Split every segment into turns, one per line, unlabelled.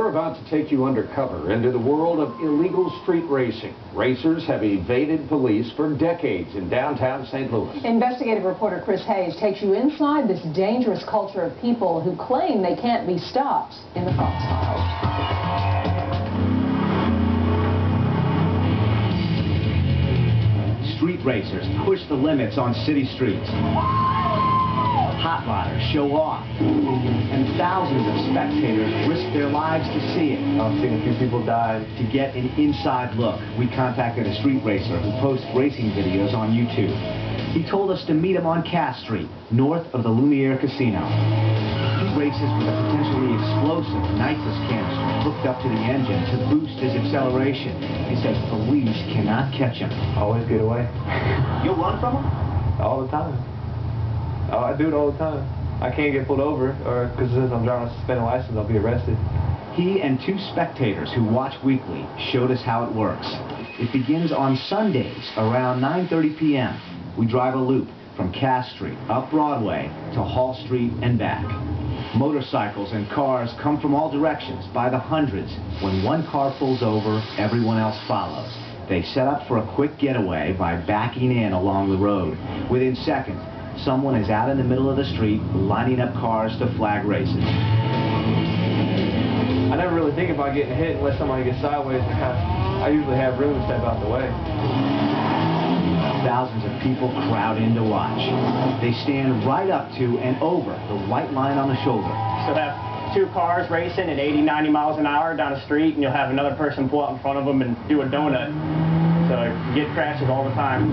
We're about to take you undercover into the world of illegal street racing. Racers have evaded police for decades in downtown St. Louis.
Investigative reporter Chris Hayes takes you inside this dangerous culture of people who claim they can't be stopped in the crossfire.
Street racers push the limits on city streets. Hot rodders show off, and thousands of spectators risk their lives to see it.
I've seen a few people die.
To get an inside look, we contacted a street racer who posts racing videos on YouTube. He told us to meet him on Cass Street, north of the Lumiere Casino. He races with a potentially explosive nitrous canister hooked up to the engine to boost his acceleration. He says police cannot catch him.
Always get away.
You'll run from him?
All the time. Oh, I do it all the time. I can't get pulled over, or because if I'm driving a suspended license, I'll be arrested.
He and two spectators who watch weekly showed us how it works. It begins on Sundays around 9:30 p.m. We drive a loop from Cass Street up Broadway to Hall Street and back. Motorcycles and cars come from all directions by the hundreds. When one car pulls over, everyone else follows. They set up for a quick getaway by backing in along the road. Within seconds, someone is out in the middle of the street lining up cars to flag races.
I never really think about getting hit unless somebody gets sideways. I usually have room to step out the way.
Thousands of people crowd in to watch. They stand right up to and over the white line on the shoulder.
So have two cars racing at 80, 90 miles an hour down the street, and you'll have another person pull out in front of them and do a donut. So you get crashes all the time.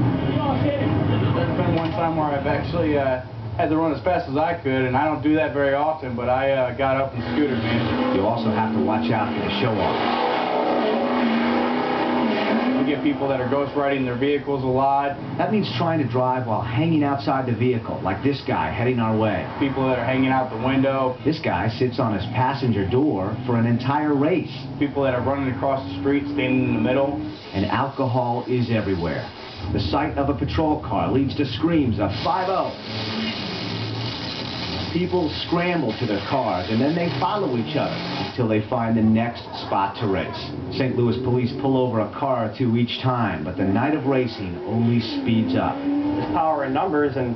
There's been one time where I've actually had to run as fast as I could, and I don't do that very often, but I got up and scootered, man.
You also have to watch out for the show-off.
We get people that are ghost riding their vehicles a lot.
That means trying to drive while hanging outside the vehicle, like this guy heading our way.
People that are hanging out the window.
This guy sits on his passenger door for an entire race.
People that are running across the street, standing in the middle.
And alcohol is everywhere. The sight of a patrol car leads to screams of 5-0. People scramble to their cars, and then they follow each other until they find the next spot to race. St. Louis police pull over a car or two each time, but the night of racing only speeds up.
There's power in numbers, and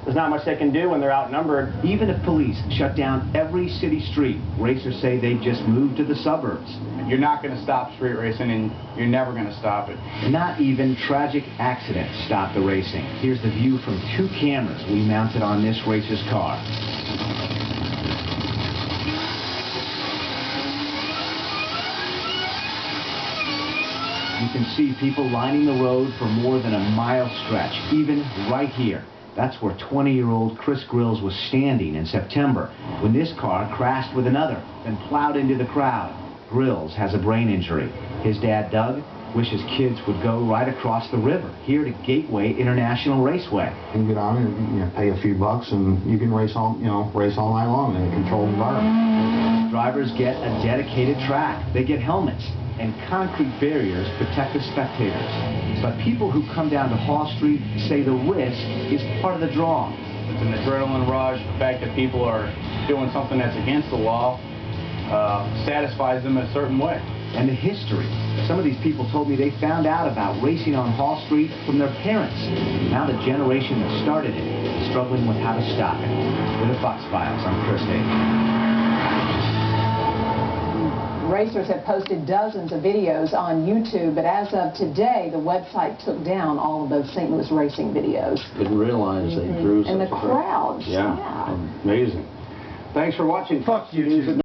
there's not much they can do when they're outnumbered.
Even if police shut down every city street, racers say they just moved to the suburbs.
You're not going to stop street racing, and you're never going to stop it.
Not even tragic accidents stop the racing. Here's the view from two cameras we mounted on this racer's car. You can see people lining the road for more than a mile stretch, even right here. That's where 20-year-old Chris Grills was standing in September when this car crashed with another and plowed into the crowd. Grills has a brain injury. His dad, Doug, wishes kids would go right across the river, here to Gateway International Raceway.
You can get on and pay a few bucks, and you can race all night long in a controlled environment.
Drivers get a dedicated track. They get helmets, and concrete barriers protect the spectators. But people who come down to Hall Street say the risk is part of the draw.
It's an adrenaline rush. The fact that people are doing something that's against the law satisfies them in a certain way.
And the history. Some of these people told me they found out about racing on Hall Street from their parents. Now the generation that started it is struggling with how to stop it. With the Fox Files, I'm Chris Hayes.
Racers have posted dozens of videos on YouTube, but as of today, the website took down all of those St. Louis racing videos.
Didn't realize they drew such
and the
a crowd.
crowds.
Yeah, amazing. Thanks for watching Fox News.